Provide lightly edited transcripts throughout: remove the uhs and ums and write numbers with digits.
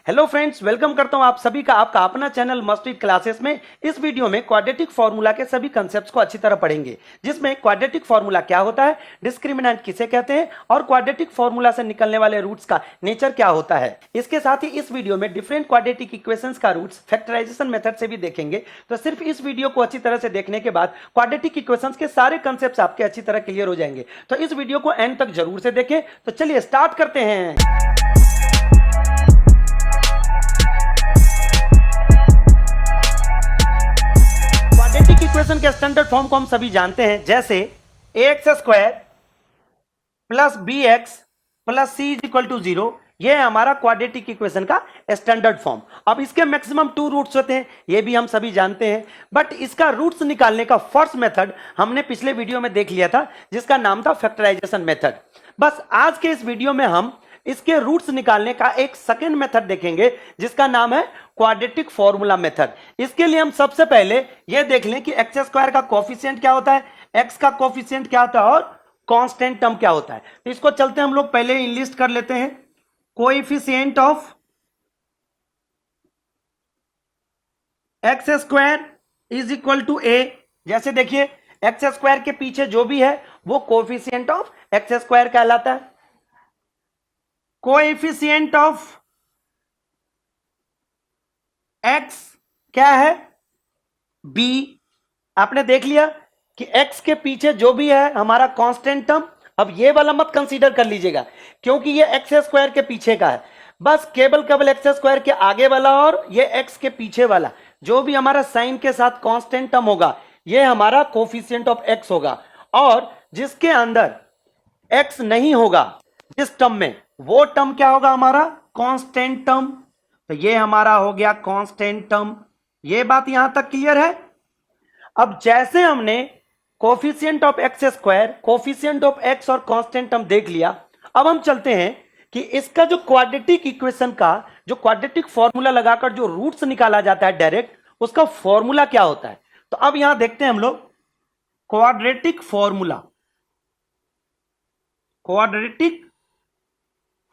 Hello friends, welcome करता हूं आप सभी का आपका अपना चैनल मस्ट रीड क्लासेस में। इस वीडियो में क्वाड्रेटिक फार्मूला के सभी कंसेप्ट्स को अच्छी तरह पढ़ेंगे, जिसमें क्वाड्रेटिक फार्मूला क्या होता है, डिस्क्रिमिनेंट किसे कहते हैं और क्वाड्रेटिक फार्मूला से निकलने वाले रूट्स का नेचर क्या होता है। इसके साथ ही इस वीडियो में डिफरेंट क्वाड्रेटिक इक्वेशंस का रूट्स फैक्टराइजेशन मेथड से भी देखेंगे। तो सिर्फ इस वीडियो को अच्छी तरह से देखने के बाद क्वाड्रेटिक इक्वेशंस के सारे कंसेप्ट्स आपके अच्छी तरह क्लियर हो जाएंगे। तो इस वीडियो को एंड तक जरूर से देखें। तो चलिए स्टार्ट करते हैं। क्वाड्रेटिक इक्वेशन के स्टैंडर्ड फॉर्म को हम सभी जानते हैं, जैसे ax square plus bx plus c is equal to 0। यह है हमारा क्वाड्रेटिक इक्वेशन का स्टैंडर्ड फॉर्म। अब इसके मैक्सिमम 2 रूट्स होते हैं, यह भी हम सभी जानते हैं, बट इसका रूट्स निकालने का फर्स्ट मेथड हमने पिछले वीडियो में देख लिया था, जिसका नाम था फैक्टराइजेशन मेथड। बस आज के इस वीडियो में हम इसके रूट्स निकालने का एक सेकेंड मेथड देखेंगे, जिसका नाम है क्वाड्रेटिक फार्मूला मेथड। इसके लिए हम सबसे पहले यह देख लें कि एक्स स्क्वायर का कोफिशिएंट क्या होता है, एक्स का कोफिशिएंट क्या होता है और कांस्टेंट टर्म क्या होता है। तो इसको चलते हम लोग पहले लिस्ट कर लेते हैं। Coefficient of x square is equal to A. जैसे देखिए, एक्स स्क्वायर के पीछे जो भी है वो कोएफिशिएंट ऑफ एक्स स्क्वायर कहलाता है। कोएफिशिएंट ऑफ एक्स क्या है, बी। आपने देख लिया कि एक्स के पीछे जो भी है हमारा कांस्टेंट टर्म। अब ये वाला मत कंसीडर कर लीजिएगा, क्योंकि ये एक्स स्क्वायर के पीछे का है। बस केवल एक्स स्क्वायर के आगे वाला और ये एक्स के पीछे वाला जो भी हमारा साइन के साथ कांस्टेंट टर्म होगा, ये हमारा कोफिशिएंट ऑफ एक्स होगा। और जिसके अंदर एक्स नहीं होगा जिस टर्म में, वो टर्म क्या होगा, हमारा कांस्टेंट टर्म। तो ये हमारा हो गया कांस्टेंट टर्म। ये बात यहां तक क्लियर है। अब जैसे हमने coefficient of x square, coefficient of x और कांस्टेंट टर्म देख लिया, अब हम चलते हैं कि इसका जो क्वाड्रेटिक इक्वेशन का जो क्वाड्रेटिक फॉर्मूला लगाकर जो रूट्स निकाला जाता है डायरेक्ट, उसका फॉर्मूला क्या होता है। तो अब यहां देखते हैं हम लोग क्वाड्रेटिक फॉर्मूला। क्वाड्रेटिक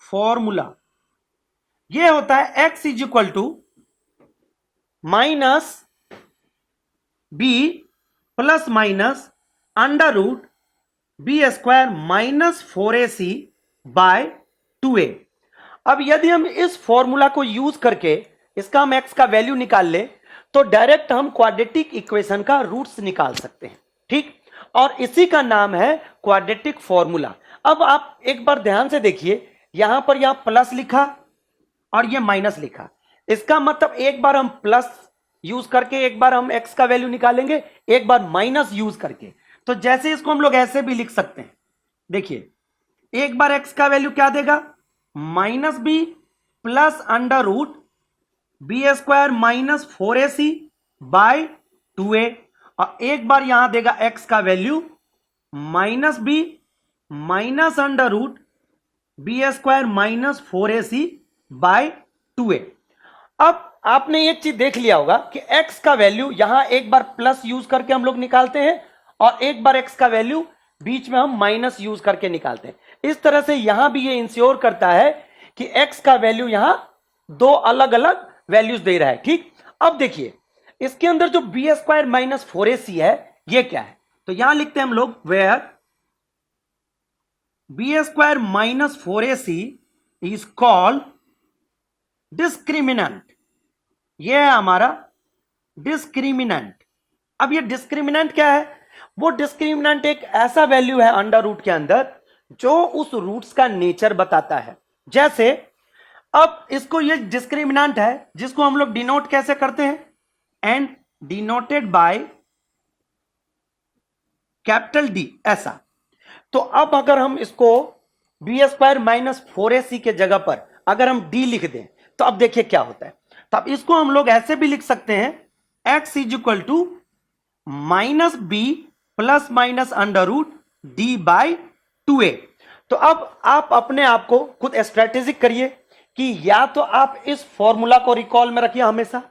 फॉर्मूला यह होता है x is equal to minus b plus minus under root b square minus 4ac by 2a। अब यदि हम इस फॉर्मूला को यूज करके इसका हम एक्स का वैल्यू निकाल ले, तो डायरेक्ट हम क्वाड्रेटिक इक्वेशन का रूट्स निकाल सकते हैं, ठीक। और इसी का नाम है क्वाड्रेटिक फॉर्मूला। अब आप एक बार ध्यान से देखिए, यहां पर यहां प्लस लिखा और ये माइनस लिखा। इसका मतलब एक बार हम प्लस यूज करके एक बार हम एक्स का वैल्यू निकालेंगे, एक बार माइनस यूज करके। तो जैसे इसको हम लोग ऐसे भी लिख सकते हैं। देखिए, एक बार एक्स का वैल्यू क्या देगा, minus b plus under root b square minus 4ac by 2a। और एक बार यहां देगा एक्स का value minus b minus under root b square minus 4ac by 2a। अब आपने एक चीज देख लिया होगा कि x का वैल्यू यहां एक बार प्लस यूज करके हम लोग निकालते हैं और एक बार x का वैल्यू बीच में हम माइनस यूज करके निकालते हैं। इस तरह से यहां भी ये इंश्योर करता है कि x का वैल्यू यहां दो अलग अलग वैल्यूज दे रहा है, ठीक। अब देखिए, इसके अंदर जो बी स्क्वायर माइनस 4ac है, ये क्या है। तो यहां लिखते हैं हम लोग where b square minus 4ac is called discriminant. यह है हमारा डिस्क्रिमिनेंट। अब ये डिस्क्रिमिनेंट क्या है, वो डिस्क्रिमिनेंट एक ऐसा वैल्यू है अंडर रूट के अंदर जो उस रूट्स का नेचर बताता है। जैसे अब इसको, ये डिस्क्रिमिनेंट है जिसको हम लोग डिनोट कैसे करते हैं, and denoted by capital D, ऐसा। तो अब अगर हम इसको बी स्क्वायर माइनस 4ac के जगह पर अगर हम डी लिख दें, तो अब देखिए क्या होता है। तो अब इसको हम लोग ऐसे भी लिख सकते हैं, x is equal to minus b plus minus under root d by 2a। तो अब आप अपने आप को खुद स्ट्रेटेजिक करिए कि या तो आप इस फॉर्मूला को रिकॉल में रखिए हमेशा,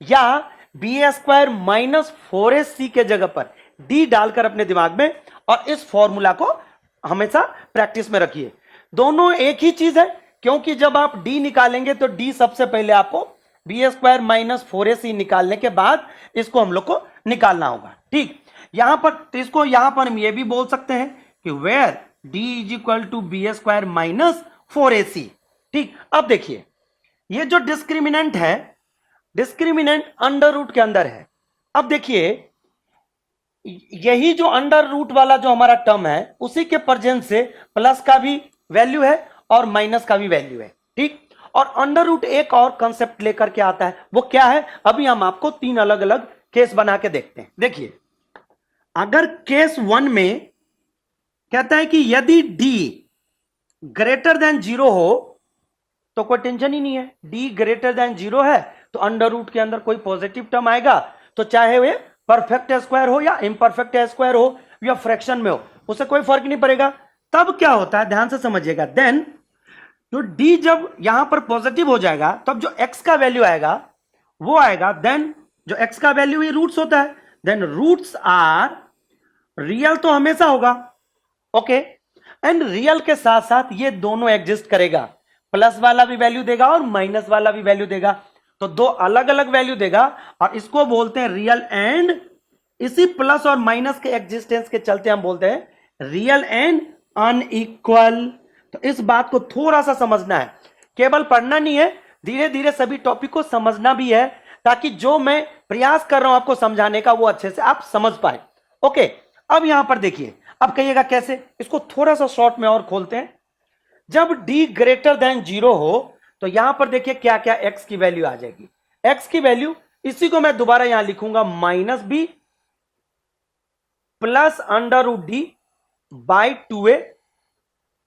या बी स्क्वायर माइनस 4ac के जगह पर डी डालकर अपने दिमाग में और इस फॉर्मूला को हमेशा प्रैक्टिस में रखिए। दोनों एक ही चीज है, क्योंकि जब आप d निकालेंगे तो d सबसे पहले आपको बी स्क्वायर माइनस 4ac निकालने के बाद इसको हम लोग को निकालना होगा। ठीक, यहां पर तो इसको यहां पर हम ये भी बोल सकते हैं कि where d is equal to b square minus 4ac। ठीक, अब देखिए ये जो डिस्क्रिमिनेंट है, डिस्क्रिमिनेंट अंडर रूट के अंदर है। अब देखिए यही जो अंडर रूट वाला जो हमारा टर्म है उसी के प्रेजेंस से प्लस का भी वैल्यू है और माइनस का भी वैल्यू है। ठीक, और अंडर रूट एक और कंसेप्ट लेकर के आता है, वो क्या है अभी हम आपको तीन अलग अलग केस बना के देखते हैं। देखिए अगर केस 1 में कहता है कि यदि d ग्रेटर देन 0 हो तो कोई टेंशन ही नहीं है, d ग्रेटर देन 0 है तो अंडर रूट के अंदर कोई पॉजिटिव टर्म आएगा, तो चाहे वे परफेक्ट स्क्वायर हो या इम्परफेक्ट स्क्वायर हो या फ्रैक्शन में हो, उससे कोई फर्क नहीं पड़ेगा। तब क्या होता है ध्यान से समझिएगा, देन जो d जब यहां पर पॉजिटिव हो जाएगा तब जो x का वैल्यू आएगा वो आएगा, देन जो x का वैल्यू ही रूट्स होता है, देन रूट्स आर रियल तो हमेशा होगा, ओके, एंड रियल के साथ साथ ये दोनों एग्जिस्ट करेगा, प्लस वाला भी वैल्यू देगा और माइनस वाला भी वैल्यू देगा, तो दो अलग अलग वैल्यू देगा और इसको बोलते हैं रियल एंड, इसी प्लस और माइनस के एग्जिस्टेंस के चलते हम बोलते हैं रियल एंड अनइक्वल। तो इस बात को थोड़ा सा समझना है, केवल पढ़ना नहीं है, धीरे धीरे सभी टॉपिक को समझना भी है, ताकि जो मैं प्रयास कर रहा हूं आपको समझाने का वो अच्छे से आप समझ पाए। ओके, अब यहां पर देखिए, अब कहिएगा कैसे, इसको थोड़ा सा शॉर्ट में और खोलते हैं। जब d ग्रेटर देन 0 हो तो यहां पर देखिए क्या क्या x की वैल्यू आ जाएगी, x की वैल्यू इसी को मैं दोबारा यहां लिखूंगा minus b plus under root d by 2a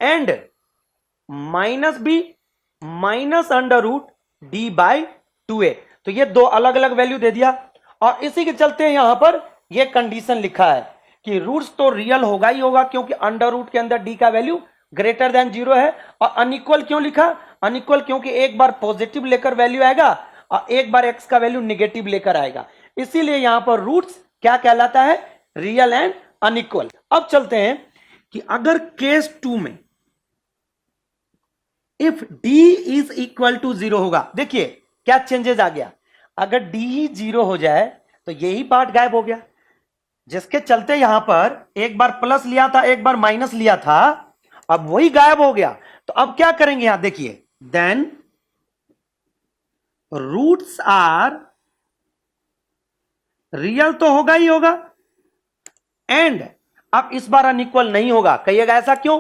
and minus b minus under root d by 2a। तो ये दो अलग अलग वैल्यू दे दिया और इसी के चलते यहां पर ये कंडीशन लिखा है कि रूट्स तो रियल होगा ही होगा, क्योंकि अंडर रूट के अंदर डी का वैल्यू ग्रेटर देन 0 है। और अनइक्वल क्यों लिखा, अनइक्वल क्योंकि एक बार पॉजिटिव लेकर वैल्यू आएगा और एक बार एक्स का वैल्यू निगेटिव लेकर आएगा, इसीलिए यहां पर रूट्स क्या कहलाता है, रियल एंड अनइक्वल। अब चलते हैं कि अगर केस 2 में if d is equal to 0 होगा, देखिए क्या चेंजेस आ गया, अगर d ही 0 हो जाए तो यही पार्ट गायब हो गया, जिसके चलते यहां पर एक बार प्लस लिया था एक बार माइनस लिया था, अब वही गायब हो गया। तो अब क्या करेंगे यहां देखिए, देन रूट्स आर रियल तो होगा ही होगा एंड अब इस बार अनइक्वल नहीं होगा। कहिएगा ऐसा क्यों,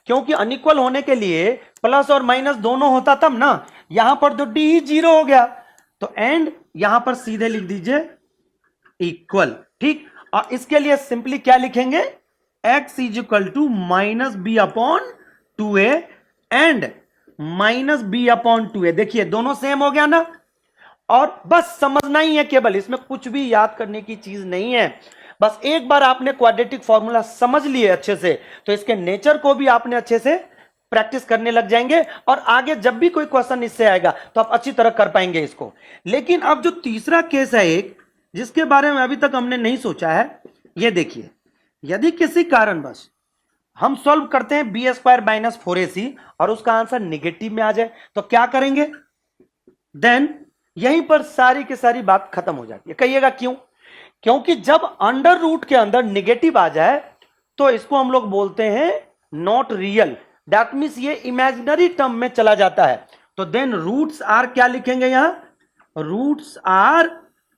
क्योंकि अनइक्वल होने के लिए प्लस और माइनस दोनों होता तब ना, यहां पर तो डी ही 0 हो गया, तो एंड यहां पर सीधे लिख दीजिए इक्वल। ठीक, और इसके लिए सिंपली क्या लिखेंगे, x is equal to minus b upon 2a and minus b upon 2a। देखिए दोनों सेम हो गया ना, और बस समझना ही है, केवल इसमें कुछ भी याद करने की चीज नहीं है, बस एक बार आपने क्वाड्रेटिक फॉर्मूला समझ लिए अच्छे से तो इसके नेचर को भी आपने अच्छे से प्रैक्टिस करने लग जाएंगे और आगे जब भी कोई क्वेश्चन इससे आएगा तो आप अच्छी तरह कर पाएंगे इसको। लेकिन अब जो तीसरा केस है एक, जिसके बारे में अभी तक हमने नहीं सोचा है, ये देखिए, यदि किसी कारणवश हम सॉल्व करते हैं बी स्क्वायर माइनस 4ac और उसका आंसर निगेटिव में आ जाए तो क्या करेंगे, देन यहीं पर सारी की सारी बात खत्म हो जाती है। कहिएगा क्यों, क्योंकि जब अंडर रूट के अंदर निगेटिव आ जाए तो इसको हम लोग बोलते हैं नॉट रियल, दैट मींस ये इमेजिनरी टर्म में चला जाता है। तो देन रूट्स आर क्या लिखेंगे यहां, रूट्स आर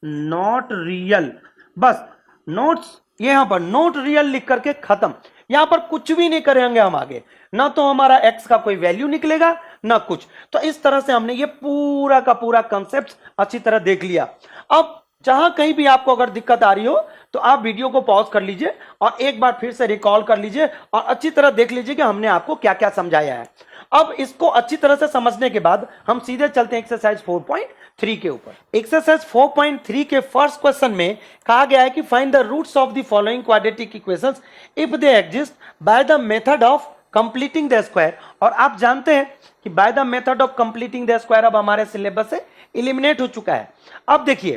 नॉट रियल, बस नोट्स यहां पर नॉट रियल लिख करके खत्म, यहां पर कुछ भी नहीं करेंगे हम आगे, ना तो हमारा x का कोई वैल्यू निकलेगा ना कुछ। तो इस तरह से हमने ये पूरा का पूरा कंसेप्ट अच्छी तरह देख लिया। अब जहां कहीं भी आपको अगर दिक्कत आ रही हो तो आप वीडियो को पॉज कर लीजिए और एक बार फिर से रिकॉल कर लीजिए और अच्छी तरह देख लीजिए कि हमने आपको क्या क्या समझाया है। अब इसको अच्छी तरह से समझने के बाद हम सीधे चलते हैं एक्सरसाइज 4.3 के ऊपर। एक्सरसाइज 4.3 के फर्स्ट क्वेश्चन में कहा गया है कि find the roots of the following quadratic equations if they exist by the method of completing the square. और आप जानते हैं कि by the method of completing the square अब हमारे सिलेबस से एलिमिनेट हो चुका है। अब देखिए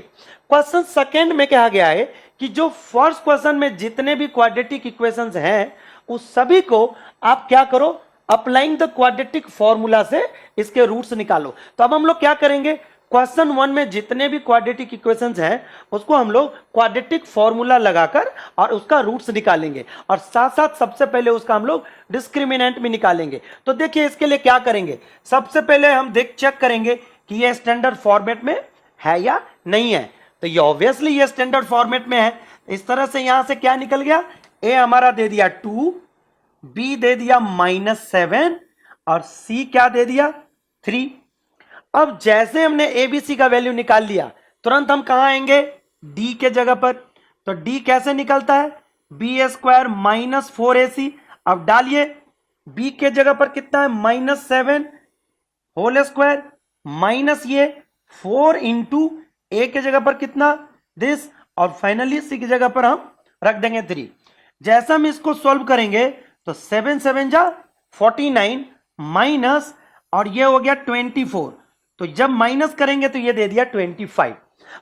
क्वेश्चन सेकंड में कहा गया है कि जो फर्स्ट क्वेश्चन में जितने भी क्वाड्रेटिक इक्वेशंस हैं उस सभी को आप क्या करो, अप्लाइंग द क्वाड्रेटिक फॉर्मूला से इसके रूट्स निकालो। तो अब हम लोग क्या करेंगे, क्वेश्चन 1 में जितने भी क्वाड्रेटिक इक्वेशंस हैं उसको हम लोग क्वाड्रेटिक फॉर्मूला लगाकर और उसका रूट्स निकालेंगे, और साथ साथ सबसे पहले उसका हम लोग डिस्क्रिमिनेंट भी निकालेंगे। तो देखिए इसके लिए क्या करेंगे, सबसे पहले हम चेक करेंगे कि ये स्टैंडर्ड फॉर्मेट में है या नहीं है। तो ये ऑब्वियसली ये स्टैंडर्ड फॉर्मेट में है। इस तरह से यहां से क्या निकल गया, ए हमारा दे दिया 2, बी दे दिया -7 और सी क्या दे दिया 3। अब जैसे हमने एबीसी का वैल्यू निकाल लिया, तुरंत हम कहां आएंगे, डी के जगह पर। तो डी कैसे निकलता है, b² - 4ac। अब डालिए, बी के जगह पर कितना है, -7 होल स्क्वायर माइनस ये 4 इंटू ए के जगह पर कितना, दिस, और फाइनली सी की जगह पर हम रख देंगे 3। जैसा हम इसको सॉल्व करेंगे तो 7 7 जा 49 माइनस, और ये हो गया 24। तो जब माइनस करेंगे तो ये दे दिया 25।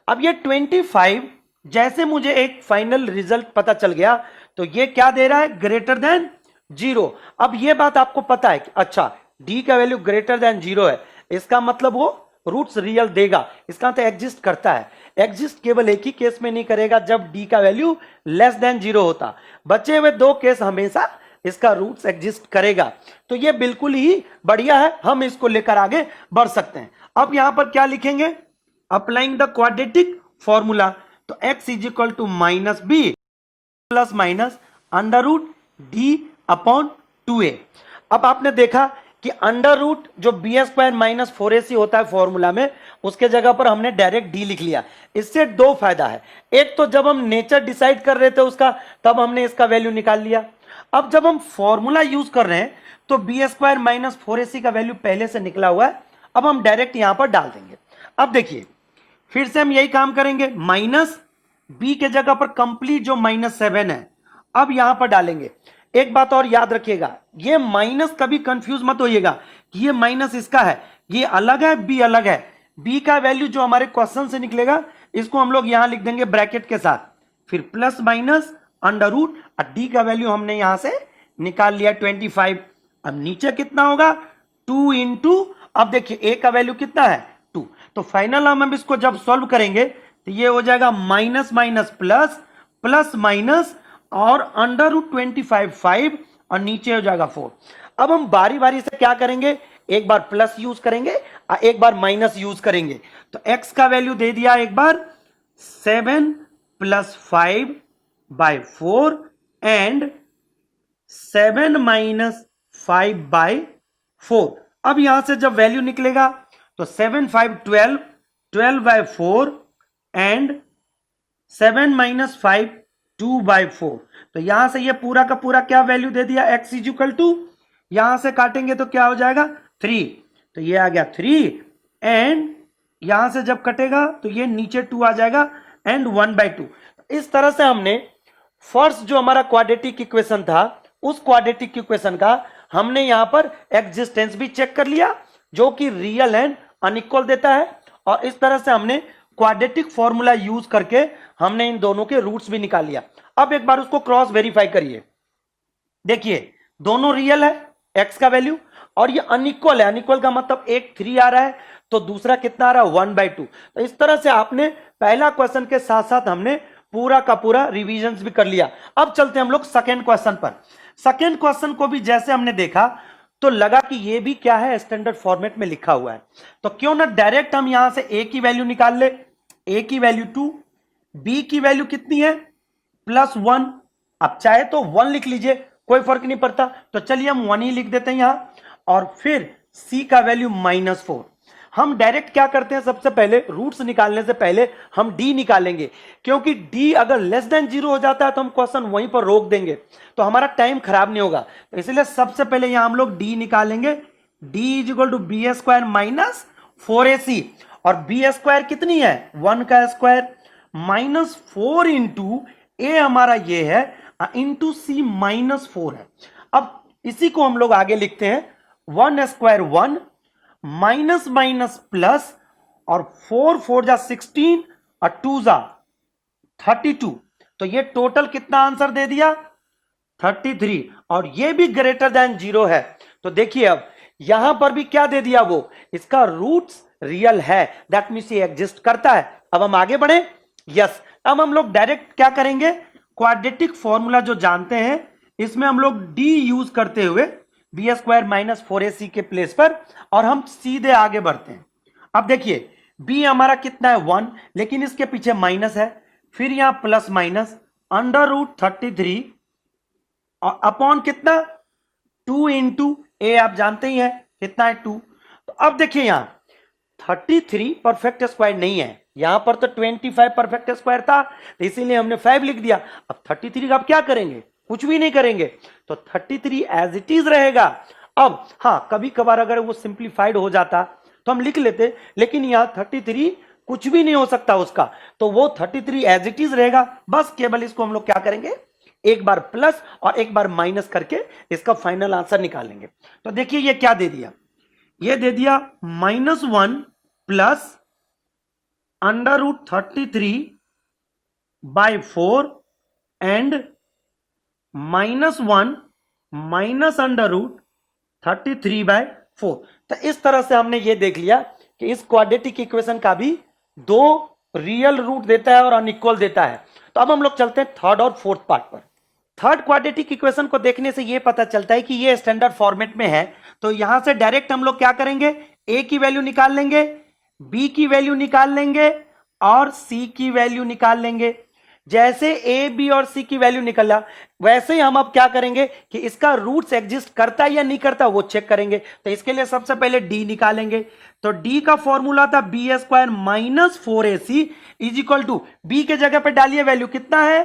अब ये 25 जैसे मुझे एक फाइनल रिजल्ट पता चल गया तो ये क्या दे रहा है, ग्रेटर देन 0। अब ये बात आपको पता है कि अच्छा डी का वैल्यू ग्रेटर देन 0 है, इसका मतलब वो रूट्स रियल देगा, इसका मतलब एग्जिस्ट करता है। एग्जिस्ट केवल एक ही केस में नहीं करेगा, जब डी का वैल्यू लेस देन 0 होता। बचे हुए 2 केस हमेशा इसका रूट्स एग्जिस्ट करेगा। तो ये बिल्कुल ही बढ़िया है, हम इसको लेकर आगे बढ़ सकते हैं। अब यहां पर क्या लिखेंगे, अप्लाइंग द क्वाड्रेटिक फॉर्मूला। तो x is equal to -b plus minus √d/2a। अब आपने देखा कि अंडर रूट जो b² - 4ac होता है फॉर्मूला में, उसके जगह पर हमने डायरेक्ट d लिख लिया। इससे 2 फायदा है, एक तो जब हम नेचर डिसाइड कर रहे थे उसका, तब हमने इसका वैल्यू निकाल लिया। अब जब हम फॉर्मूला यूज कर रहे हैं तो b² - 4ac का वैल्यू पहले से निकला हुआ है, अब हम डायरेक्ट यहां पर डाल देंगे। अब देखिए फिर से हम यही काम करेंगे, माइनस बी के जगह पर कंप्लीट जो -7 है अब यहां पर डालेंगे। एक बात और याद रखिएगा, ये माइनस कभी कंफ्यूज मत होइएगा कि ये माइनस इसका है, ये अलग है, बी अलग है। बी का वैल्यू जो हमारे क्वेश्चन से निकलेगा इसको हम लोग यहां लिख देंगे ब्रैकेट के साथ, फिर प्लस माइनस अंडर रूट, और डी का वैल्यू हमने यहां से निकाल लिया 25। अब नीचे कितना होगा, 2 इंटू, अब देखिए ए का वैल्यू कितना है 2। तो फाइनल हम इसको जब सॉल्व करेंगे तो ये हो जाएगा minus minus plus, plus minus, और अंडर रूट 25 5, और नीचे हो जाएगा 4। अब हम बारी बारी से क्या करेंगे, एक बार प्लस यूज करेंगे और एक बार माइनस यूज करेंगे। तो x का वैल्यू दे दिया एक बार 7 + 5/4 एंड 7 - 5/4। अब यहां से जब वैल्यू निकलेगा तो 7 5 12, 12/4 एंड 7 - 5 2/4। तो यहां से ये पूरा का पूरा क्या वैल्यू दे दिया, x इज इक्वल टू, यहां से काटेंगे तो क्या हो जाएगा 3। तो ये आ गया 3, एंड यहां से जब कटेगा तो ये नीचे 2 आ जाएगा एंड 1/2। इस तरह से हमने फर्स्ट जो हमारा क्वाड्रेटिक इक्वेशन था उस क्वाड्रेटिक इक्वेशन का हमने यहां पर एग्जिस्टेंस भी चेक कर लिया, जो कि रियल एंड अनइक्वल देता है, और इस तरह से हमने क्वाड्रेटिक फॉर्मूला यूज करके हमने इन दोनों के रूट्स भी निकाल लिया। अब एक बार उसको क्रॉस वेरीफाई करिए, देखिए दोनों रियल है x का वैल्यू, और ये अनइक्वल है, अनइक्वल का मतलब एक 3 आ रहा है तो दूसरा कितना आ रहा है 1/2। तो इस तरह से आपने पहला क्वेश्चन के साथ साथ हमने पूरा का पूरा रिवीजन भी कर लिया। अब चलते हैं हम लोग सेकेंड क्वेश्चन पर। सेकेंड क्वेश्चन को भी जैसे हमने देखा तो लगा कि ये भी क्या है, स्टैंडर्ड फॉर्मेट में लिखा हुआ है, तो क्यों ना डायरेक्ट हम यहां से a की वैल्यू निकाल ले। a की वैल्यू 2, b की वैल्यू कितनी है +1। अब चाहे तो 1 लिख लीजिए, कोई फर्क नहीं पड़ता, तो चलिए हम 1 ही लिख देते हैं यहां, और फिर c का वैल्यू -4। हम डायरेक्ट क्या करते हैं, सबसे पहले रूट्स निकालने से पहले हम d निकालेंगे, क्योंकि d अगर लेस देन 0 हो जाता है तो हम क्वेश्चन वहीं पर रोक देंगे, तो हमारा टाइम खराब नहीं होगा। तो इसलिए सबसे पहले यहां हम लोग d निकालेंगे। d is equal to b² - 4ac, और b² कितनी है 1 का स्क्वायर, -4 इंटू a हमारा ये है, इंटू c -4 है। अब इसी को हम लोग आगे लिखते हैं 1² 1 माइनस माइनस प्लस, और 4 4 जा 16 और 2 जा 32। तो ये टोटल कितना आंसर दे दिया 33, और ये भी ग्रेटर देन 0 है। तो देखिए अब यहां पर भी क्या दे दिया, वो इसका रूट्स रियल है, दैट मीन्स ये एग्जिस्ट करता है। अब हम आगे बढ़े, यस। अब हम लोग डायरेक्ट क्या करेंगे, क्वाड्रेटिक फॉर्मूला जो जानते हैं इसमें हम लोग डी यूज करते हुए बी स्क्वायर माइनस 4ac के प्लेस पर, और हम सीधे आगे बढ़ते हैं। अब देखिए b हमारा कितना है 1, लेकिन इसके पीछे माइनस है, फिर यहां प्लस माइनस अंडर रूट 33 और अपॉन कितना 2 इंटू ए, आप जानते ही हैं कितना है 2। तो अब देखिए यहां 33 परफेक्ट स्क्वायर नहीं है, यहां पर तो 25 परफेक्ट स्क्वायर था, तो इसीलिए हमने 5 लिख दिया। अब 33 का आप क्या करेंगे, कुछ भी नहीं करेंगे, तो 33 एज इट इज रहेगा। अब हाँ, कभी कभार अगर वो सिंप्लीफाइड हो जाता तो हम लिख लेते, लेकिन यहां 33 कुछ भी नहीं हो सकता उसका, तो वो 33 एज इट इज रहेगा। बस केवल इसको हम लोग क्या करेंगे, एक बार प्लस और एक बार माइनस करके इसका फाइनल आंसर निकालेंगे। तो देखिए ये क्या दे दिया, ये दे दिया -1 plus under root 33/4 and -1 minus under root 33/4। तो इस तरह से हमने ये देख लिया कि इस क्वाड्रेटिक इक्वेशन का भी दो रियल रूट देता है और अनइक्वल देता है। तो अब हम लोग चलते हैं थर्ड और फोर्थ पार्ट पर। थर्ड क्वाड्रेटिक इक्वेशन को देखने से ये पता चलता है कि ये स्टैंडर्ड फॉर्मेट में है, तो यहां से डायरेक्ट हम लोग क्या करेंगे, ए की वैल्यू निकाल लेंगे, बी की वैल्यू निकाल लेंगे और सी की वैल्यू निकाल लेंगे। जैसे ए बी और सी की वैल्यू निकला, वैसे ही हम अब क्या करेंगे कि इसका रूट्स एग्जिस्ट करता है या नहीं करता वो चेक करेंगे। तो इसके लिए सबसे पहले डी निकालेंगे, तो डी का फॉर्मूला था B square minus 4ac is equal to, B के जगह पे डालिए वैल्यू कितना है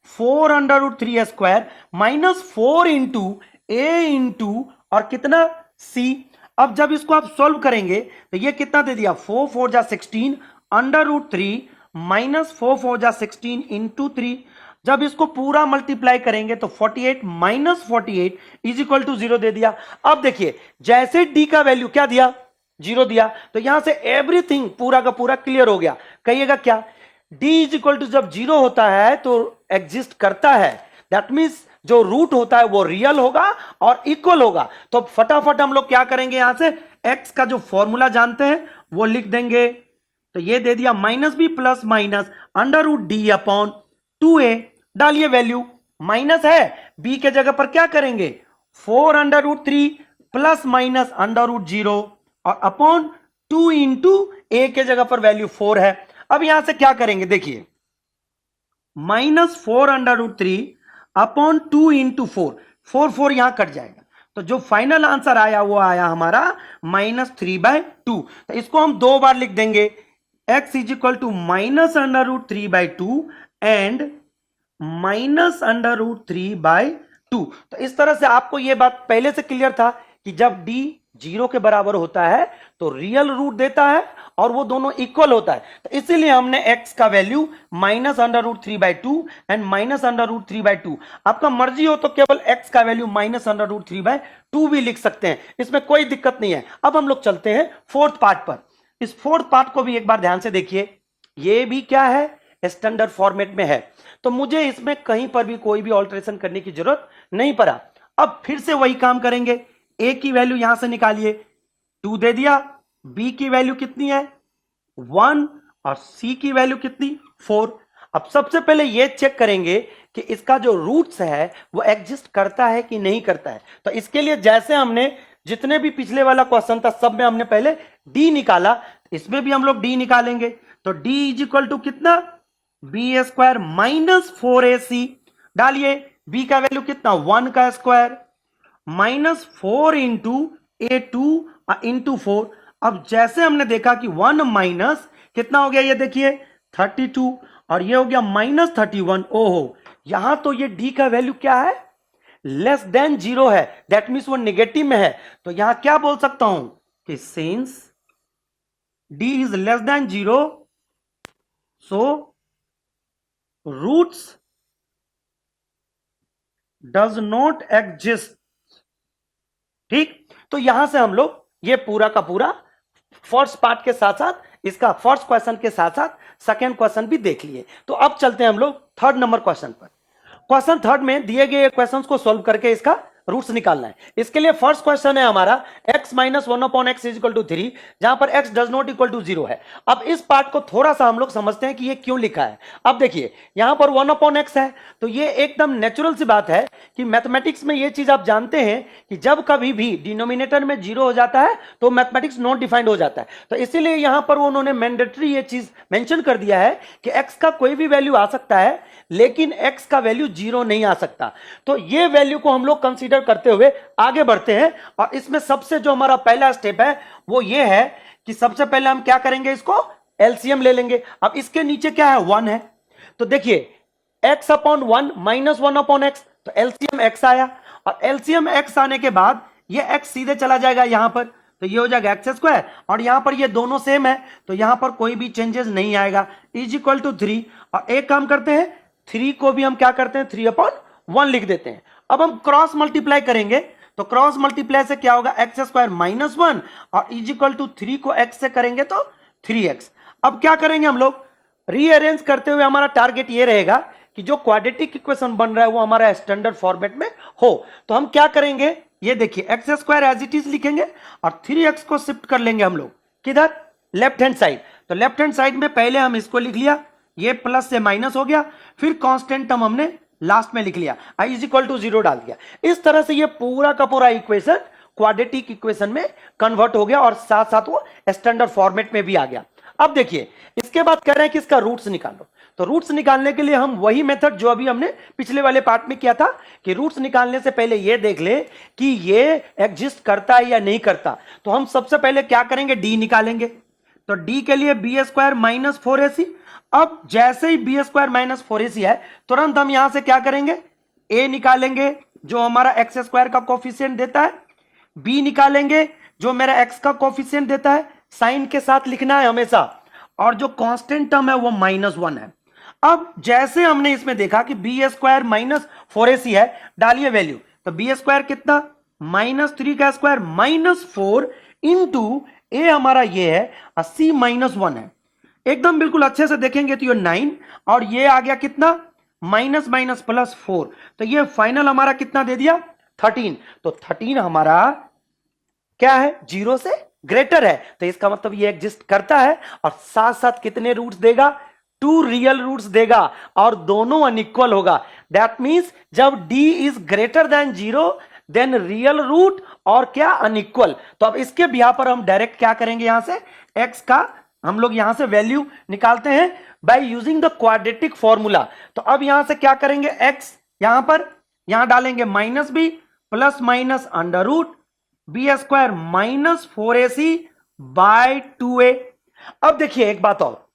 4 under root 3 square minus 4 into A into और कितना सी। अब जब इसको आप सोल्व करेंगे तो ये कितना दे दिया 4 4 जा 16 अंडर रूट 3 माइनस 4 4 जा 16 इंटू 3। जब इसको पूरा मल्टीप्लाई करेंगे तो 48 माइनस 48 इज इक्वल टू 0 दे दिया। अब देखिए जैसे डी का वैल्यू क्या दिया 0 दिया, तो यहां से एवरीथिंग पूरा का पूरा क्लियर हो गया। कहिएगा क्या, डी इज इक्वल टू जब 0 होता है तो एग्जिस्ट करता है, दैट मीन्स जो रूट होता है वो रियल होगा और इक्वल होगा। तो फटाफट हम लोग क्या करेंगे, यहां से एक्स का जो फॉर्मूला जानते हैं वो लिख देंगे। तो ये दे दिया minus b plus minus under root d upon 2a, डालिए वैल्यू, माइनस है बी के जगह पर क्या करेंगे 4 under root 3 plus minus under root 0 और अपॉन 2 इंटू ए के जगह पर वैल्यू 4 है। अब यहां से क्या करेंगे, देखिए -4 अंडर रूट 3 अपॉन 2 इंटू 4, 4 4 यहां कट जाएगा, तो जो फाइनल आंसर आया वो आया हमारा -3/2। तो इसको हम दो बार लिख देंगे, x is equal to minus under root 3/2 and minus under root 3/2। तो इस तरह से आपको यह बात पहले से क्लियर था कि जब d 0 के बराबर होता है तो रियल रूट देता है और वो दोनों इक्वल होता है। तो इसीलिए हमने x का value minus under root 3/2 and minus under root 3/2। आपका मर्जी हो तो केवल x का वैल्यू माइनस अंडर रूट 3/2 भी लिख सकते हैं, इसमें कोई दिक्कत नहीं है। अब हम लोग चलते हैं फोर्थ पार्ट पर। इस फोर्थ पार्ट को भी एक बार ध्यान से देखिए, ये भी क्या है स्टैंडर्ड फॉर्मेट में है, तो मुझे इसमें कहीं पर भी कोई भी ऑल्टरेशन करने की जरूरत नहीं पड़ा। अब फिर से वही काम करेंगे, a की वैल्यू यहां से निकालिए, 2 दे दिया, b की वैल्यू कितनी है 1 और c की वैल्यू कितनी 4। अब सबसे पहले ये चेक करेंगे कि इसका जो रूट्स है वो एग्जिस्ट करता है कि नहीं करता है। तो इसके लिए जैसे हमने जितने भी पिछले वाला क्वेश्चन था सब में हमने पहले d निकाला, इसमें भी हम लोग d निकालेंगे। तो d इज इक्वल टू कितना बी स्क्वायर माइनस 4ac, डालिए b का वैल्यू कितना 1 का square minus 4 into a2 into 4। अब जैसे हमने देखा कि 1 माइनस कितना हो गया, ये देखिए 32 और ये हो गया -31। ओहो, यहां तो ये d का वैल्यू क्या है लेस देन 0 है, दैट मीन्स वो नेगेटिव में है। तो यहां क्या बोल सकता हूं कि since d is less than 0 so roots does not exist. ठीक, तो यहां से हम लोग ये पूरा का पूरा फर्स्ट पार्ट के साथ साथ इसका फर्स्ट क्वेश्चन के साथ साथ सेकेंड क्वेश्चन भी देख लिए। तो अब चलते हैं हम लोग थर्ड नंबर क्वेश्चन पर। क्वेश्चन थर्ड में दिए गए क्वेश्चंस को सॉल्व करके इसका रूट्स निकालना है। इसके लिए फर्स्ट क्वेश्चन है हमारा x minus 1/x is equal to 3, जहां पर x does not equal to 0 है। अब इस पार्ट को थोड़ा सा हम लोग समझते हैं कि ये क्यों लिखा है। अब देखिए यहां पर 1/x है, तो ये एकदम नेचुरल सी बात है कि मैथमेटिक्स में ये चीज आप जानते हैं कि जब कभी भी डिनोमिनेटर में 0 हो जाता है तो मैथमेटिक्स नॉट डिफाइंड हो जाता है। तो इसीलिए यहां पर उन्होंने मैंडेटरी ये चीज मेंशन कर दिया है कि x का कोई भी वैल्यू आ सकता है लेकिन x का वैल्यू 0 नहीं आ सकता। तो ये वैल्यू को हम लोग कंसीडर करते हुए आगे बढ़ते हैं, और इसमें सबसे जो हमारा पहला स्टेप है वो ये है कि सबसे पहले हम क्या करेंगे, इसको एलसीएम ले लेंगे। अब इसके नीचे क्या है, 1 है, तो देखिए x अपॉन 1 माइनस 1/x, तो एलसीएम x आया, और एलसीएम x आने के बाद ये x सीधे चला जाएगा यहां पर, तो ये हो जाएगा एक्स स्क्वायर, और यहां पर ये दोनों सेम है तो यहां पर कोई भी चेंजेस नहीं आएगा, इज इक्वल टू 3। और एक काम करते हैं, 3 को भी हम क्या करते हैं 3/1 लिख देते हैं। अब हम क्रॉस मल्टीप्लाई करेंगे, तो क्रॉस मल्टीप्लाई से क्या होगा, एक्स स्क्वायर माइनस 1 और इज इक्वल टू 3 को x से करेंगे तो 3x। अब क्या करेंगे हम लोग, रीअरेंज करते हुए हमारा टारगेट ये रहेगा कि जो क्वाड्रेटिक इक्वेशन बन रहा है वो हमारा स्टैंडर्ड फॉर्मेट में हो। तो हम क्या करेंगे, ये देखिए x square as it is लिखेंगे और 3x को शिफ्ट कर लेंगे हम लोग किधर, लेफ्ट हैंड साइड। तो लेफ्ट हैंड साइड में पहले हम इसको लिख लिया, ये प्लस से माइनस हो गया, फिर कांस्टेंट टर्म हमने लास्ट में लिख लिया, i इज इक्वल टू 0 डाल दिया। इस तरह से ये पूरा का पूरा इक्वेशन क्वाड्रेटिक इक्वेशन में कन्वर्ट हो गया और साथ साथ वो स्टैंडर्ड फॉर्मेट में भी आ गया। अब देखिए इसके बाद कह रहे हैं कि इसका रूट्स निकालो, तो रूट्स निकालने के लिए हम वही मेथड जो अभी हमने पिछले वाले पार्ट में किया था कि रूट्स निकालने से पहले ये देख ले कि ये एग्जिस्ट करता है या नहीं करता। तो हम सबसे पहले क्या करेंगे, डी निकालेंगे, तो डी के लिए बी स्क्वायर माइनस 4ac। अब जैसे ही बी स्क्वायर माइनस 4ac है तुरंत हम यहां से क्या करेंगे, ए निकालेंगे जो हमारा एक्स स्क्वायर का कोफिशिएंट देता है, बी निकालेंगे जो मेरा एक्स का कोफिशिएंट देता है, साइन के साथ लिखना है हमेशा, और जो कांस्टेंट टर्म है वो -1 है। अब जैसे हमने इसमें देखा कि बी स्क्वायर माइनस 4ac है, डालिए वैल्यू, तो बी स्क्वायर कितना, -3 का स्क्वायर -4 इंटू ए हमारा ये है 80 -1 है, एकदम बिल्कुल अच्छे से देखेंगे तो ये 9, और ये आ गया कितना, माइनस माइनस प्लस 4, तो ये फाइनल हमारा कितना दे दिया 13। तो 13 हमारा क्या है, 0 से ग्रेटर है, तो इसका मतलब ये एग्जिस्ट करता है, और साथ साथ कितने रूट्स देगा, 2 रियल रूट्स देगा, और दोनों अनइक्वल होगा। दैट मींस जब d is greater than 0 then real root और क्या, अनइक्वल। तो अब इसके बिहार पर हम डायरेक्ट क्या करेंगे, यहां से x का हम लोग यहां से वैल्यू निकालते हैं by using the quadratic formula. तो अब यहां से क्या करेंगे, x यहां पर यहां डालेंगे minus b plus minus under root b square minus 4ac by 2a। अब देखिए एक बात और,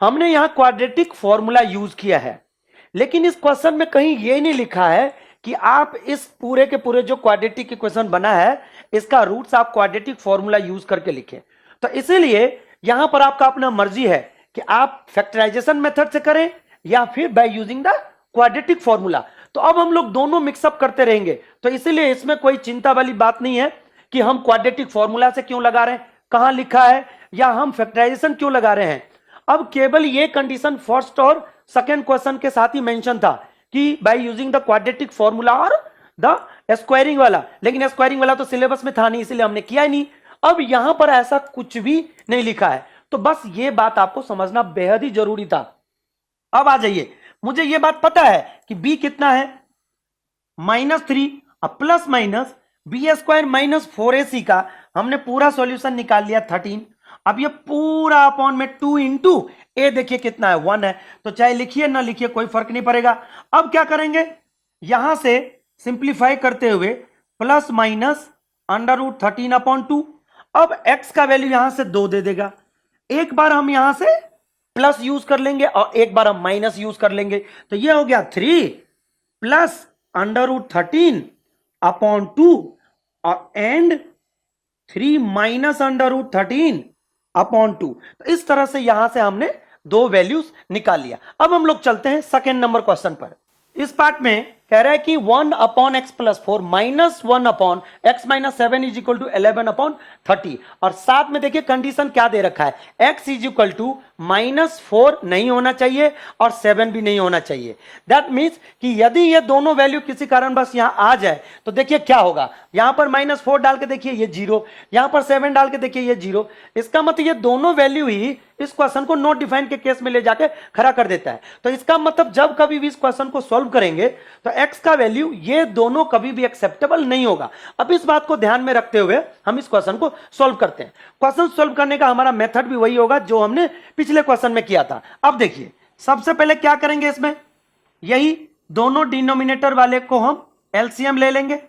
हमने यहां क्वाड्रेटिक फॉर्मूला यूज किया है, लेकिन इस क्वेश्चन में कहीं यह नहीं लिखा है कि आप इस पूरे के पूरे जो क्वाड्रेटिक इक्वेशन बना है इसका रूट्स आप क्वाड्रेटिक फॉर्मूला यूज करके लिखें। तो इसीलिए यहां पर आपका अपना मर्जी है कि आप फैक्टराइजेशन मेथड से करें या फिर by using the quadratic formula. तो अब हम लोग दोनों मिक्सअप करते रहेंगे, तो इसीलिए इसमें कोई चिंता वाली बात नहीं है कि हम क्वाड्रेटिक फॉर्मूला से क्यों लगा रहे हैं, कहां लिखा है, या हम फैक्टराइजेशन क्यों लगा रहे हैं। अब केवल ये कंडीशन फर्स्ट और सेकंड क्वेश्चन के साथ ही मेंशन था कि by using the quadratic formula और द स्क्वायरिंग वाला, लेकिन स्क्वायरिंग वाला तो सिलेबस में था नहीं, इसलिए हमने किया ही नहीं। अब यहां पर ऐसा कुछ भी नहीं लिखा है, तो बस ये बात आपको समझना बेहद ही जरूरी था। अब आ जाइए, मुझे ये बात पता है कि b कितना है -3, अब plus minus b square minus 4ac का हमने पूरा सॉल्यूशन निकाल लिया 13। अब ये पूरा अपॉन में 2 इंटू ए देखिए कितना है 1 है, तो चाहे लिखिए ना लिखिए कोई फर्क नहीं पड़ेगा। अब क्या करेंगे, यहां से सिंप्लीफाई करते हुए प्लस माइनस अंडर रूट 13/2। अब x का वैल्यू यहां से 2 दे देगा, एक बार हम यहां से प्लस यूज कर लेंगे और एक बार हम माइनस यूज कर लेंगे, तो ये हो गया 3 प्लस अंडर रूट 13/2 और एंड 3 माइनस अंडर रूट 13/2। तो इस तरह से यहां से हमने 2 वैल्यूज निकाल लिया। अब हम लोग चलते हैं सेकेंड नंबर क्वेश्चन पर। इस पार्ट में कह रहा है कि 1 upon x plus 4 minus 1 upon x minus 7 is equal to 11 upon 30। और साथ में देखिए कंडीशन क्या दे रखा है, एक्स इज इक्वल टू -4 नहीं होना चाहिए और 7 भी नहीं होना चाहिए। दैट मीन्स कि यदि ये दोनों वैल्यू किसी कारणवश यहां आ जाए तो देखिए क्या होगा, यहां पर -4 डाल के देखिए ये 0, यहां पर 7 डाल के देखिए ये 0। इसका मतलब ये दोनों वैल्यू ही इस क्वेश्चन को नॉट डिफाइंड के केस में ले जाके खड़ा कर देता है। तो इसका मतलब जब कभी भी इस क्वेश्चन को सॉल्व करेंगे तो x का वैल्यू ये दोनों कभी भी एक्सेप्टेबल नहीं होगा। अब इस बात को ध्यान में रखते हुए हम इस क्वेश्चन को सॉल्व करते हैं। क्वेश्चन सॉल्व करने का हमारा मेथड भी वही होगा जो हमने पिछले क्वेश्चन में किया था। अब देखिए सबसे पहले क्या करेंगे, इसमें यही दोनों डिनोमिनेटर वाले को हम एलसीएम ले लेंगे,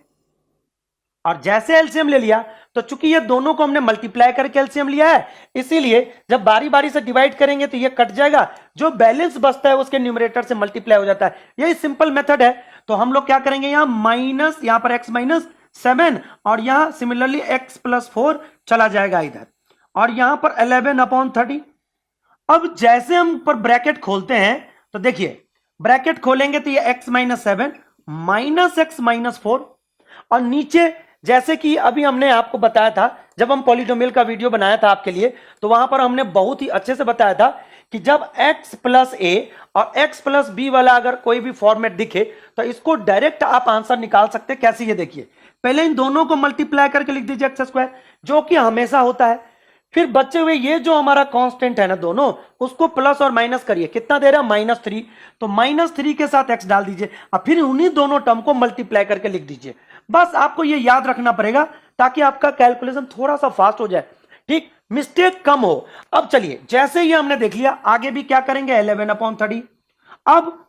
और जैसे एलसीएम ले लिया तो चूंकि ये दोनों को हमने मल्टीप्लाई करके एलसीएम लिया है, इसीलिए जब बारी बारी से डिवाइड करेंगे तो ये कट जाएगा, जो बैलेंस बचता है उसके न्यूमरेटर से मल्टीप्लाई हो जाता है। यही सिंपल मेथड है। तो हम लोग क्या करेंगे, यहां माइनस, यहां पर x माइनस 7 और यहां सिमिलरली x प्लस 4 चला जाएगा इधर, और यहां पर 11 अपॉन 30। अब जैसे हम पर ब्रैकेट खोलते हैं तो देखिए ब्रैकेट खोलेंगे तो ये x minus 7 minus x minus 4, और नीचे जैसे कि अभी हमने आपको बताया था जब हम पॉलिनोमियल का वीडियो बनाया था आपके लिए, तो वहां पर हमने बहुत ही अच्छे से बताया था कि जब x प्लस ए और x प्लस बी वाला अगर कोई भी फॉर्मेट दिखे तो इसको डायरेक्ट आप आंसर निकाल सकते हैं। कैसे, ये देखिए पहले इन दोनों को मल्टीप्लाई करके लिख दीजिए एक्स स्क्वायर, जो कि हमेशा होता है। फिर बचे हुए ये जो हमारा कांस्टेंट है ना दोनों, उसको प्लस और माइनस करिए, कितना दे रहा है -3, तो -3 के साथ x डाल दीजिए, और फिर उन्हीं दोनों टर्म को मल्टीप्लाई करके लिख दीजिए। बस आपको ये याद रखना पड़ेगा ताकि आपका कैलकुलेशन थोड़ा सा फास्ट हो जाए, ठीक, मिस्टेक कम हो। अब चलिए जैसे ही हमने देख लिया, आगे भी क्या करेंगे, 11 अपॉन 30। अब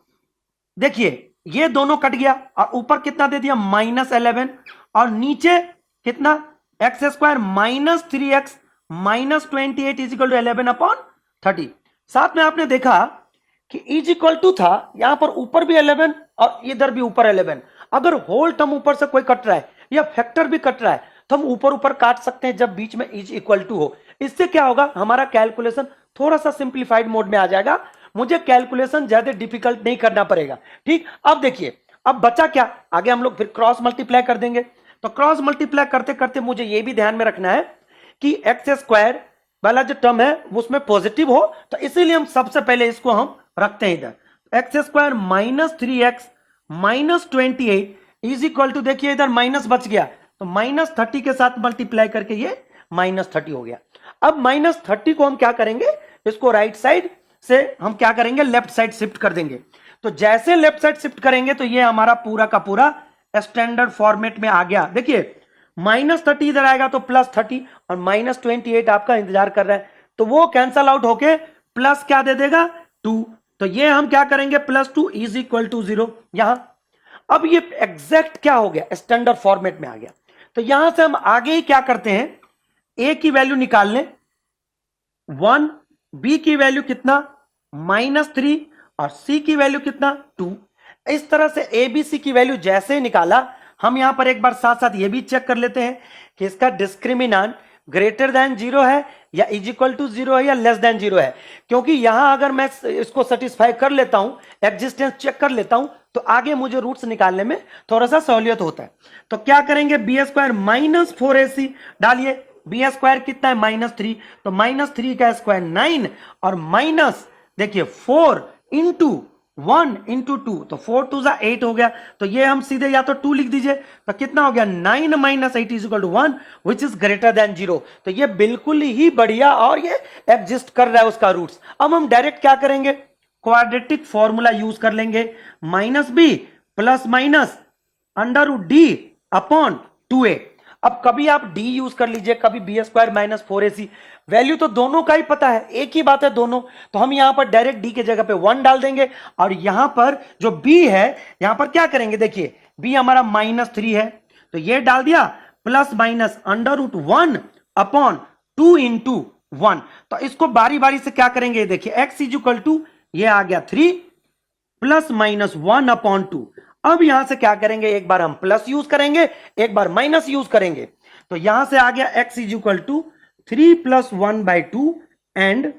देखिए ये दोनों कट गया और ऊपर कितना दे दिया, -11, और नीचे कितना, x square minus 3x minus 28 is equal to 11 upon 30। साथ में आपने देखा कि इज इक्वल टू था, यहां पर ऊपर भी 11 और इधर भी ऊपर 11। अगर होल टर्म ऊपर से कोई कट रहा है या फैक्टर भी कट रहा है तो हम ऊपर ऊपर काट सकते हैं जब बीच में इज इक्वल टू हो। इससे क्या होगा, हमारा कैलकुलेशन थोड़ा सा सिंप्लीफाइड मोड में आ जाएगा, मुझे कैलकुलेशन ज्यादा डिफिकल्ट नहीं करना पड़ेगा। ठीक, अब देखिए अब बचा क्या, आगे हम लोग फिर क्रॉस मल्टीप्लाई कर देंगे। तो क्रॉस मल्टीप्लाई करते करते मुझे यह भी ध्यान में रखना है कि एक्स स्क्वायर वाला जो टर्म है उसमें पॉजिटिव हो, तो इसीलिए हम सबसे पहले इसको हम रखते हैं इधर, x square minus 3x minus 28 is equal to, देखिए इधर माइनस बच गया तो -30 के साथ मल्टीप्लाई करके ये -30 हो गया। अब -30 को हम क्या करेंगे, इसको राइट साइड से हम क्या करेंगे, लेफ्ट साइड शिफ्ट कर देंगे। तो जैसे लेफ्ट साइड शिफ्ट करेंगे तो ये हमारा पूरा का पूरा स्टैंडर्ड फॉर्मेट में आ गया। देखिए -30 इधर आएगा तो +30 और -28 आपका इंतजार कर रहा है, तो वो कैंसल आउट होके प्लस क्या दे देगा, 2। तो ये हम क्या करेंगे, +2 इज इक्वल टू 0 यहां। अब ये एग्जैक्ट क्या हो गया, स्टैंडर्ड फॉर्मेट में आ गया। तो यहां से हम आगे ही क्या करते हैं, ए की वैल्यू निकाल लें 1, बी की वैल्यू कितना -3 और सी की वैल्यू कितना 2। इस तरह से ए बी सी की वैल्यू जैसे ही निकाला, हम यहां पर एक बार साथ साथ ये भी चेक कर लेते हैं कि इसका डिस्क्रिमिनांट ग्रेटर देन 0 है या इज इक्वल टू 0 है या लेस देन 0 है। क्योंकि यहां अगर मैं इसको सेटिस्फाई कर लेता हूं, एग्जिस्टेंस चेक कर लेता हूं, तो आगे मुझे रूट्स निकालने में थोड़ा सा सहूलियत होता है। तो क्या करेंगे, बी स्क्वायर माइनस 4ac डालिए, बी स्क्वायर कितना है -3, तो -3 का स्क्वायर 9 और माइनस देखिए 4 इंटू 1 इंटू 2, तो 4 2 8 हो गया। तो ये हम सीधे या तो 2 लिख दीजिए, तो कितना हो गया 9 minus 8 is equal to 1 which is greater than 0। तो ये बिल्कुल ही बढ़िया और ये एग्जिस्ट कर रहा है उसका रूट्स। अब हम डायरेक्ट क्या करेंगे, क्वाड्रेटिक फॉर्मूला यूज कर लेंगे, -b plus minus √d upon 2a। अब कभी आप d यूज कर लीजिए, कभी B square minus 4ac, value तो दोनों का ही पता है, एक ही बात है दोनों। तो हम यहां पर डायरेक्ट d के जगह पे 1 डाल देंगे, और यहां पर जो b है यहां पर क्या करेंगे, देखिए b हमारा -3 है तो ये डाल दिया, प्लस माइनस √1 अपॉन 2 इंटू 1। तो इसको बारी बारी से क्या करेंगे, देखिए x इज इक्वल टू ये आ गया 3 प्लस माइनस 1 अपॉन 2। अब यहां से क्या करेंगे, एक बार हम प्लस यूज करेंगे, एक बार माइनस यूज करेंगे। तो यहां से आ गया x is equal to 3 plus 1/2 and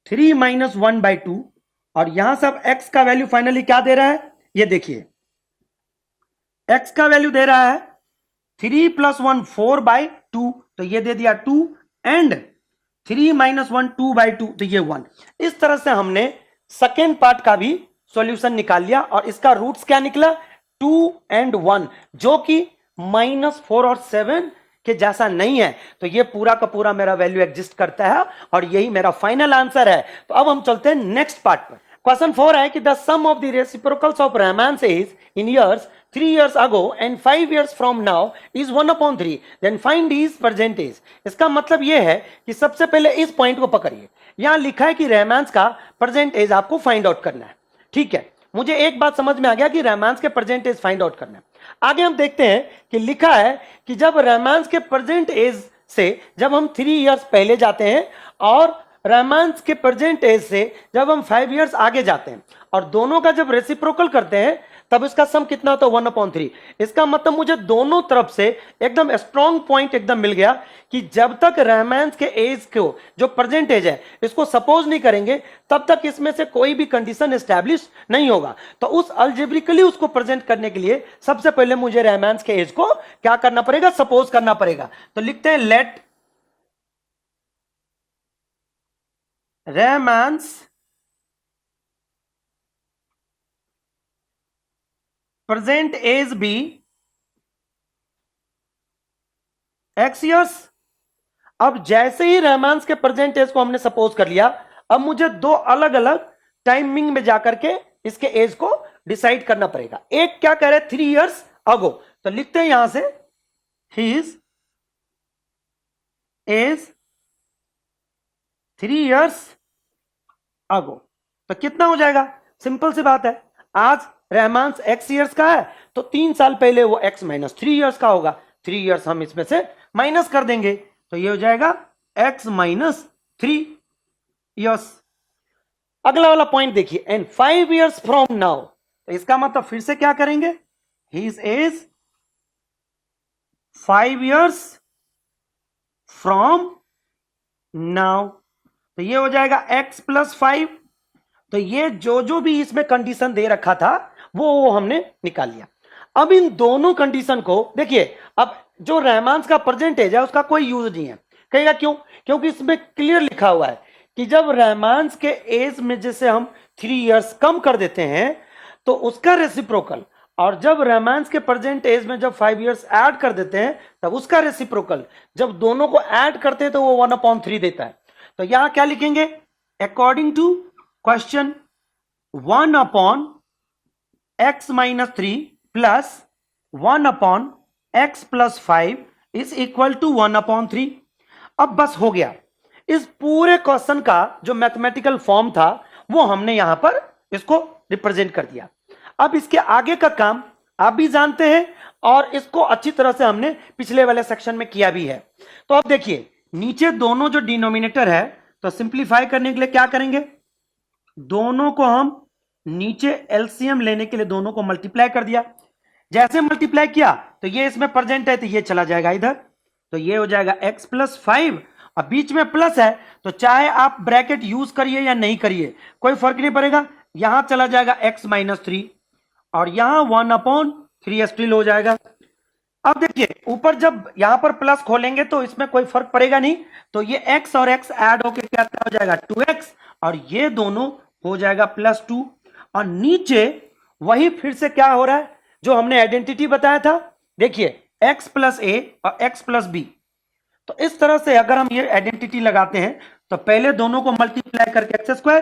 3 minus 1/2। और यहां से अब x का वैल्यू फाइनली क्या दे रहा है, ये देखिए x का वैल्यू दे रहा है 3 + 1 4/2, तो ये दे दिया 2, एंड 3 - 1 2/2, तो ये 1। इस तरह से हमने सेकेंड पार्ट का भी सॉल्यूशन निकाल लिया और इसका रूट्स क्या निकला 2 और 1, जो कि -4 और 7 के जैसा नहीं है। तो ये पूरा का पूरा मेरा वैल्यू एग्जिस्ट करता है और यही मेरा फाइनल आंसर है। तो अब हम चलते हैं नेक्स्ट पार्ट पर। क्वेश्चन 4 है कि the sum of the reciprocals of Rahman's is in years 3 years ago and 5 years from now is 1/3, then find his percentage। इसका मतलब यह है कि सबसे पहले इस पॉइंट को पकड़िए। यहां लिखा है कि रहमान्स का परसेंटेज आपको फाइंड आउट करना है। ठीक है, मुझे एक बात समझ में आ गया कि रहमान्स के परसेंटेज फाइंड आउट करना है। आगे हम देखते हैं कि लिखा है कि जब रहमान्स के परसेंटेज से जब हम 3 years पहले जाते हैं और रहमान्स के परसेंटेज से जब हम 5 years आगे जाते हैं और दोनों का जब रेसिप्रोकल करते हैं तब इसका सम कितना होता है 1/3। इसका मतलब मुझे दोनों तरफ से एकदम स्ट्रॉन्ग पॉइंट एकदम मिल गया कि जब तक रहमान्स के एज को जो परसेंटेज है इसको सपोज नहीं करेंगे तब तक इसमें से कोई भी कंडीशन एस्टैब्लिश नहीं होगा। तो उस अल्जेब्रिकली उसको प्रेजेंट करने के लिए सबसे पहले मुझे रहमान्स के एज को क्या करना पड़ेगा, सपोज करना पड़ेगा। तो लिखते हैं let Rahman's present age B x years। अब जैसे ही रहमान्स के प्रेजेंट एज को हमने सपोज कर लिया, अब मुझे दो अलग अलग टाइमिंग में जाकर के इसके एज को डिसाइड करना पड़ेगा। एक क्या कह रहे 3 years अगो, तो लिखते हैं यहां से हिज एज 3 years अगो। तो कितना हो जाएगा, सिंपल सी बात है, आज रहमान्स x years का है तो 3 साल पहले वो x - 3 years का होगा। 3 years हम इसमें से माइनस कर देंगे तो ये हो जाएगा x - 3 years। अगला वाला पॉइंट देखिए, एंड 5 years फ्रॉम नाउ, तो इसका मतलब फिर से क्या करेंगे, his age 5 years from now, तो ये हो जाएगा x + 5। तो ये जो भी इसमें कंडीशन दे रखा था वो हमने निकाल लिया। अब इन दोनों कंडीशन को देखिए, अब जो रहमान्स का परसेंटेज है उसका कोई यूज नहीं है। कहेगा क्यों, क्योंकि इसमें क्लियर लिखा हुआ है कि जब रहमान्स के एज में जैसे हम 3 years कम कर देते हैं तो उसका रेसिप्रोकल, और जब रहमान्स के प्रेजेंट एज में जब 5 years ऐड कर देते हैं तब उसका रेसिप्रोकल, जब दोनों को ऐड करते हैं तो वो 1/3 देता है। तो यहां क्या लिखेंगे, according to question 1/x - 3 plus 1/x + 5 is equal to 1/3। अब बस हो गया, इस पूरे क्वेश्चन का जो मैथमेटिकल फॉर्म था वो हमने यहां पर इसको रिप्रेजेंट कर दिया। अब इसके आगे का काम आप भी जानते हैं और इसको अच्छी तरह से हमने पिछले वाले सेक्शन में किया भी है। तो अब देखिए, नीचे दोनों जो डिनोमिनेटर है तो सिंप्लीफाई करने के लिए क्या करेंगे, दोनों को हम नीचे एलसीएम लेने के लिए दोनों को मल्टीप्लाई कर दिया। जैसे मल्टीप्लाई किया तो ये इसमें प्रेजेंट है तो ये चला जाएगा इधर, तो ये हो जाएगा x + 5। अब बीच में प्लस है तो चाहे आप ब्रैकेट यूज करिए या नहीं करिए कोई फर्क नहीं पड़ेगा, यहां चला जाएगा x - 3 और यहां 1/3 स्टिल हो जाएगा। अब देखिए ऊपर जब यहां पर प्लस खोलेंगे तो इसमें कोई फर्क पड़ेगा नहीं, तो ये x और x ऐड होकर क्या हो जाएगा 2x और ये दोनों हो जाएगा +2। और नीचे वही फिर से क्या हो रहा है जो हमने आइडेंटिटी बताया था, देखिए x + a और x + b। तो इस तरह से अगर हम ये आइडेंटिटी लगाते हैं तो पहले दोनों को मल्टीप्लाई करके x²,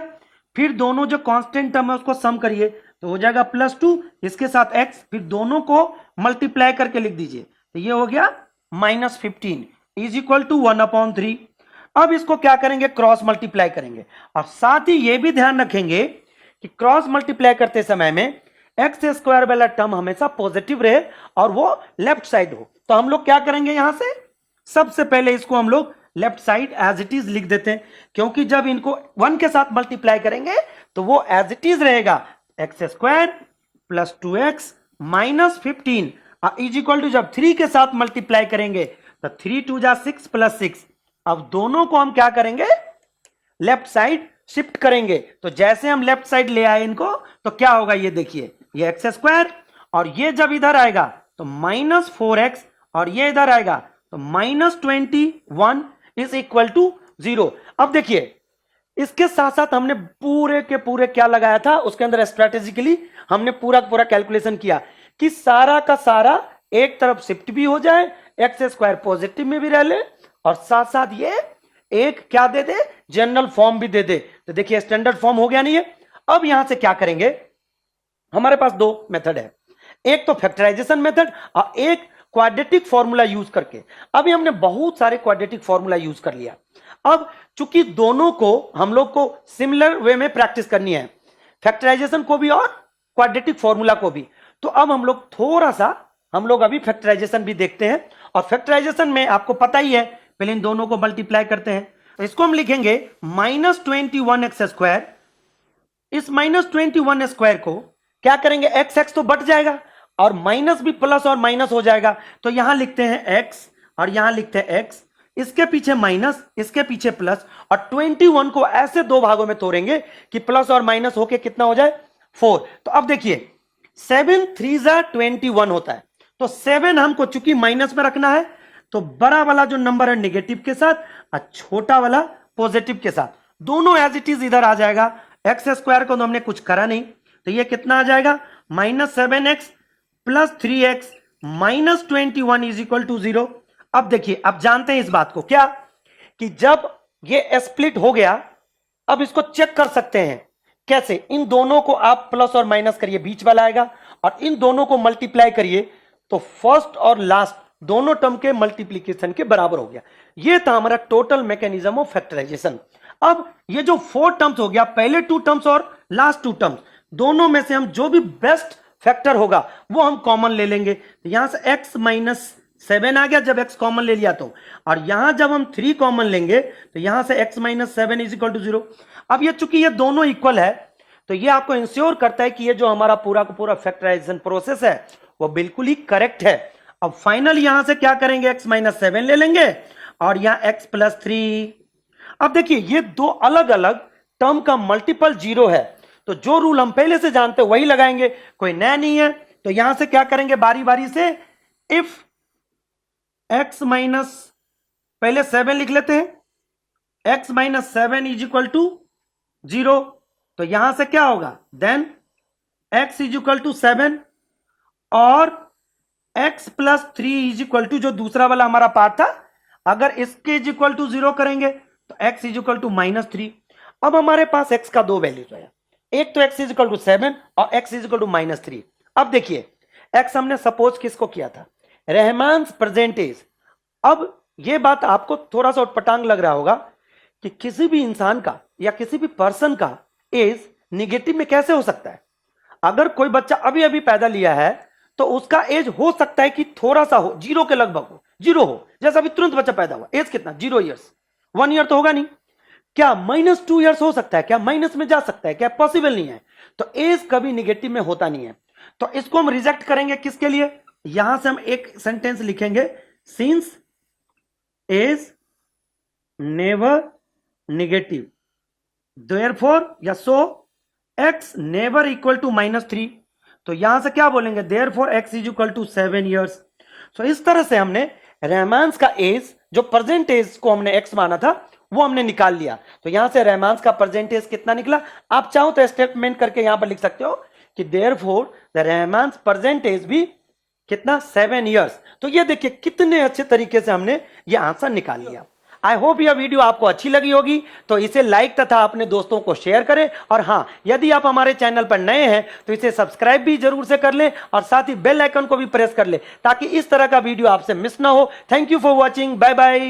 फिर दोनों जो कांस्टेंट टर्म है उसको सम करिए तो हो जाएगा +2 इसके साथ x, फिर दोनों को मल्टीप्लाई करके लिख दीजिए तो ये हो गया -15 इज इक्वल टू 1/3। अब इसको क्या करेंगे, क्रॉस मल्टीप्लाई करेंगे और साथ ही ये भी ध्यान रखेंगे कि क्रॉस मल्टीप्लाई करते समय में x² वाला टर्म हमेशा पॉजिटिव रहे और वो लेफ्ट साइड हो। तो हम लोग क्या करेंगे, यहां से सबसे पहले इसको हम लोग left side as it is लिख देते हैं, क्योंकि जब इनको 1 के साथ मल्टीप्लाई करेंगे तो वो एज इट इज रहेगा x² + 2x - 15 is equal to, जब 3 के साथ मल्टीप्लाई करेंगे तो 3 × 2 = 6 + 6। अब दोनों को हम क्या करेंगे, लेफ्ट साइड शिफ्ट करेंगे। तो जैसे हम लेफ्ट साइड ले आए इनको तो क्या होगा, ये देखिए ये x² और ये जब इधर आएगा तो -4x, और ये इधर आएगा तो -21 इज इक्वल टू 0। अब देखिए इसके साथ साथ हमने पूरे के पूरे क्या लगाया था, उसके अंदर स्ट्रेटेजिकली हमने पूरा पूरा कैलकुलेशन किया कि सारा का सारा एक तरफ शिफ्ट भी हो जाए, एक्स स्क्वायर पॉजिटिव में भी रह ले, और साथ साथ ये एक क्या दे दे, जनरल फॉर्म भी दे दे। तो देखिए स्टैंडर्ड फॉर्म हो गया नहीं है। अब यहां से क्या करेंगे, हमारे पास दो मेथड है, एक तो फैक्टराइजेशन मेथड और एक क्वाड्रेटिक फॉर्मूला यूज करके। अभी हमने बहुत सारे क्वाड्रेटिक फॉर्मूला यूज कर लिया। अब चूंकि दोनों को हम लोग को सिमिलर वे में प्रैक्टिस करनी है, फैक्टराइजेशन को भी और क्वाड्रेटिक फॉर्मूला को भी, तो अब हम लोग थोड़ा सा अभी फैक्टराइजेशन भी देखते हैं। और फैक्टराइजेशन में आपको पता ही है, पहले इन दोनों को मल्टीप्लाई करते हैं, तो इसको हम लिखेंगे -21x²। इस -21 को क्या करेंगे, एक्स एक्स तो बट जाएगा और माइनस भी प्लस और माइनस हो जाएगा, तो यहां लिखते हैं x और यहां लिखते हैं x, इसके पीछे माइनस इसके पीछे प्लस, और 21 को ऐसे दो भागों में तोड़ेंगे कि प्लस और माइनस होके कितना हो जाए 4। तो अब देखिए 7 3 21 होता है, तो 7 हमको चूंकि माइनस में रखना है, तो बड़ा वाला जो नंबर है नेगेटिव के साथ और छोटा वाला पॉजिटिव के साथ, दोनों एज इट इज इधर आ जाएगा। x² को तो हमने कुछ करा नहीं, तो ये कितना आ जाएगा, -7x + 3x -21 is equal to 0। अब देखिए, अब जानते हैं इस बात को क्या, कि जब ये स्प्लिट हो गया, अब इसको चेक कर सकते हैं कैसे, इन दोनों को आप प्लस और माइनस करिए, बीच वाला आएगा, और इन दोनों को मल्टीप्लाई करिए, तो फर्स्ट और लास्ट दोनों टर्म के मल्टीप्लीकेशन के बराबर हो गया। ये था हमारा टोटल मैकेनिज्म ऑफ फैक्टराइजेशन। अब ये जो 4 टर्म्स हो गया, पहले 2 टर्म्स और लास्ट 2 टर्म्स, दोनों में से हम जो भी बेस्ट फैक्टर होगा वो हम कॉमन ले लेंगे। तो यहां से x - 7 आ गया जब x कॉमन ले लिया तो, और यहां जब हम 3 कॉमन लेंगे तो यहां से x - 7 इज इक्वल टू 0। अब ये चूंकि ये दोनों इक्वल है, तो ये आपको इंश्योर करता है कि ये जो हमारा पूरा का पूरा फैक्टराइजेशन प्रोसेस है वो बिल्कुल ही करेक्ट है। अब फाइनल यहां से क्या करेंगे, x - 7 ले लेंगे और यहां x + 3। अब देखिए ये दो अलग अलग टर्म का मल्टीपल 0 है, तो जो रूल हम पहले से जानते हैं वही लगाएंगे, कोई नया नहीं है। तो यहां से क्या करेंगे, बारी बारी से, इफ x माइनस, पहले 7 लिख लेते हैं, x - 7 इज इक्वल टू 0, तो यहां से क्या होगा, then x is equal to 7 और x + 3 इज इक्वल टू, जो दूसरा वाला हमारा पार्ट था, अगर इसके इज इक्वल टू 0 करेंगे तो x इज इक्वल टू -3। अब हमारे पास x का दो वैल्यूज है, एक तो x इज इक्वल टू 7 और x इज इक्वल टू -3। अब देखिए x हमने सपोज किसको किया था, रहमान्स परसेंटेज। अब ये बात आपको थोड़ा सा उटपटांग लग रहा होगा कि किसी भी इंसान का या किसी भी पर्सन का एज निगेटिव में कैसे हो सकता है। अगर कोई बच्चा अभी अभी पैदा लिया है तो उसका एज हो सकता है कि थोड़ा सा हो, 0 के लगभग हो, 0 हो, जैसा अभी तुरंत बच्चा पैदा हुआ, एज कितना, 0 ईयर्स, 1 ईयर तो होगा नहीं। क्या -2 ईयर्स हो सकता है, क्या माइनस में जा सकता है, क्या पॉसिबल नहीं है। तो एज कभी निगेटिव में होता नहीं है। तो इसको हम रिजेक्ट करेंगे किसके लिए, यहां से हम एक सेंटेंस लिखेंगे, since age never negative therefore या so x never equal to -3। तो यहां से क्या बोलेंगे, therefore x is equal to 7 years. So इस तरह से हमने रहमान्स का एज, जो प्रेजेंट एज को हमने x माना था, वो हमने निकाल लिया। तो यहां से रहमान्स का प्रेजेंट एज कितना निकला, आप चाहो तो स्टेटमेंट करके यहां पर लिख सकते हो कि देयरफॉर द रहमान्स प्रेजेंट एज भी कितना, 7 ईयर्स। तो ये देखिए कितने अच्छे तरीके से हमने ये आंसर निकाल लिया। आई होप यह वीडियो आपको अच्छी लगी होगी, तो इसे लाइक तथा अपने दोस्तों को शेयर करें। और हाँ, यदि आप हमारे चैनल पर नए हैं तो इसे सब्सक्राइब भी जरूर से कर लें और साथ ही बेल आइकन को भी प्रेस कर लें, ताकि इस तरह का वीडियो आपसे मिस ना हो। Thank you for watching, bye bye.